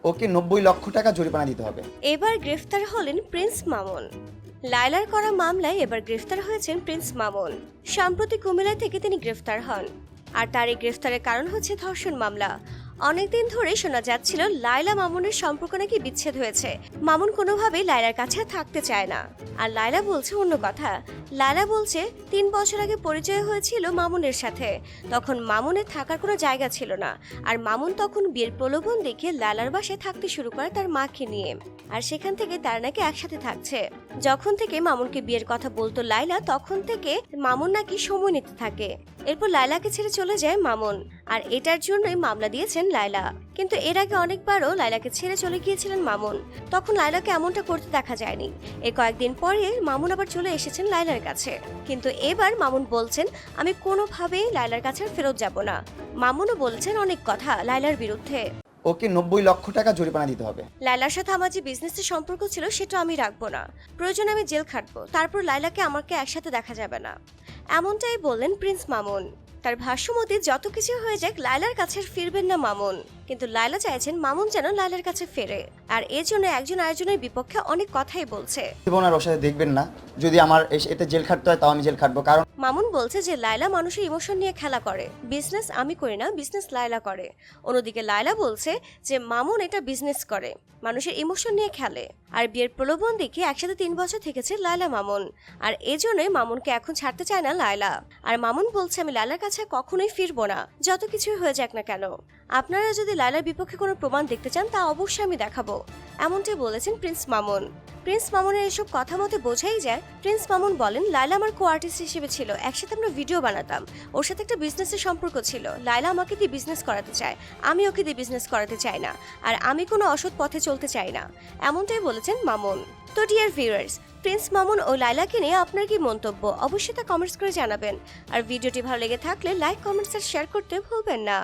ওকে 90 লক্ষ টাকা জরিমানা দিতে হবে। এবার গ্রেফতার হলেন প্রিন্স মামুন। লায়লার করা মামলায় এবার গ্রেফতার হয়েছেন প্রিন্স মামুন। সম্প্রতি কুমিল্লা থেকে তিনি গ্রেফতার হন। আর তার এই গ্রেফতারের কারণ হচ্ছে ধর্ষণ মামলা। অনেকদিন ধরে শোনা যাচ্ছিল লায়লা মামুনের সম্পর্ক নাকি বিচ্ছেদ হয়েছে। মামুন কোনোভাবেই লায়লার কাছে আর থাকতে চায় না। আর লায়লা বলছে অন্য কথা। লায়লা বলছে 3 বছর আগে পরিচয় হয়েছিল মামুনের সাথে। তখন মামুনের থাকার কোনো জায়গা ছিল না। আর মামুন তখন বিয়ের প্রলোভন দেখে লায়লার বাসায় থাকতে শুরু করে তার মাকে নিয়ে। আর সেখান থেকে তারা নাকি একসাথে থাকছে। যখন থেকে মামুনকে বিয়ের কথা বলতো লায়লা, তখন থেকে মামুন নাকি সময় নিতে থাকে। এরপর লায়লাকে ছেড়ে চলে যায় মামুন। আর এটার জন্যই মামলা দিয়েছেন লায়লা। কিন্তু এর আগে অনেকবারও লায়লাকে ছেড়ে চলে গিয়েছিলেন মামুন। তখন লায়লাকে এমনটা করতে দেখা যায়নি। এর কয়েকদিন পরে মামুন আবার চলে এসেছেন লায়লার কাছে। কিন্তু এবার মামুন বলছেন, আমি কোনোভাবেই লায়লার কাছে আর ফেরত যাব না। মামুনও বলছেন অনেক কথা লায়লার বিরুদ্ধে। ওকে 90 লক্ষ টাকা জরিমানা দিতে হবে। লায়লার সাথে আমার যে বিজনেসের সম্পর্ক ছিল সেটা আমি রাখবো না। প্রয়োজনে আমি জেল খাটবো, তারপর লায়লাকে আমাকে একসাথে দেখা যাবে না। এমনটাই বললেন প্রিন্স মামুন। তার ভাষ্য মতে যত কিছু হয়ে যাক লায়লার কাছে আর ফিরবেন না মামুন। কিন্তু লায়লা চাইছেন মামুন যেন লায়লার কাছে ফেরে। আর এর জন্য একজন আরেকজনের বিপক্ষে অনেক কথাই বলছে। জীবন আর ওর সাথে দেখবেন না। যদি আমার এতে জেল খাটতে হয় তাও আমি জেল খাটবো, কারণ মামুন বলছে যে লায়লা মানুষের ইমোশন নিয়ে খেলা করে। বিজনেস আমি করি না, বিজনেস লায়লা করে। অন্যদিকে লায়লা বলছে যে মামুন এটা বিজনেস করে, মানুষের ইমোশন নিয়ে খেলে। আর বিয়ের প্রলোভন দেখে একসাথে 3 বছর থেকেছে লায়লা মামুন। আর এজন্যই মামুনকে এখন ছাড়তে চায় না লায়লা। আর মামুন বলছে আমি লায়লার কাছে কখনোই ফিরবো না, যত কিছুই হয়ে যাক না কেন। আপনারা যদি লায়লার বিপক্ষে কোনো প্রমাণ দেখতে চান তা অবশ্যই আমি দেখাবো, এমনটাই বলেছেন প্রিন্স মামুন। প্রিন্স মামুনের এসব কথা মতে বোঝাই যায়, প্রিন্স মামুন বলেন লায়লা আমার কো আর্টিস্ট হিসেবে ছিল, একসাথে আমরা ভিডিও বানাতাম। ওর সাথে একটা বিজনেসের সম্পর্ক ছিল। লায়লা আমাকে দিয়ে বিজনেস করাতে চায়, আমি ওকে দিয়ে বিজনেস করাতে চাই না। আর আমি কোনো অসৎ পথে চলতে চাই না, এমনটাই বলেছেন মামুন। তো ডিয়ার ভিউয়ার্স, প্রিন্স মামুন ও লায়লাকে নিয়ে আপনার কি মন্তব্য অবশ্যই তা কমেন্টস করে জানাবেন। আর ভিডিওটি ভালো লেগে থাকলে লাইক, কমেন্টস আর শেয়ার করতে ভুলবেন না।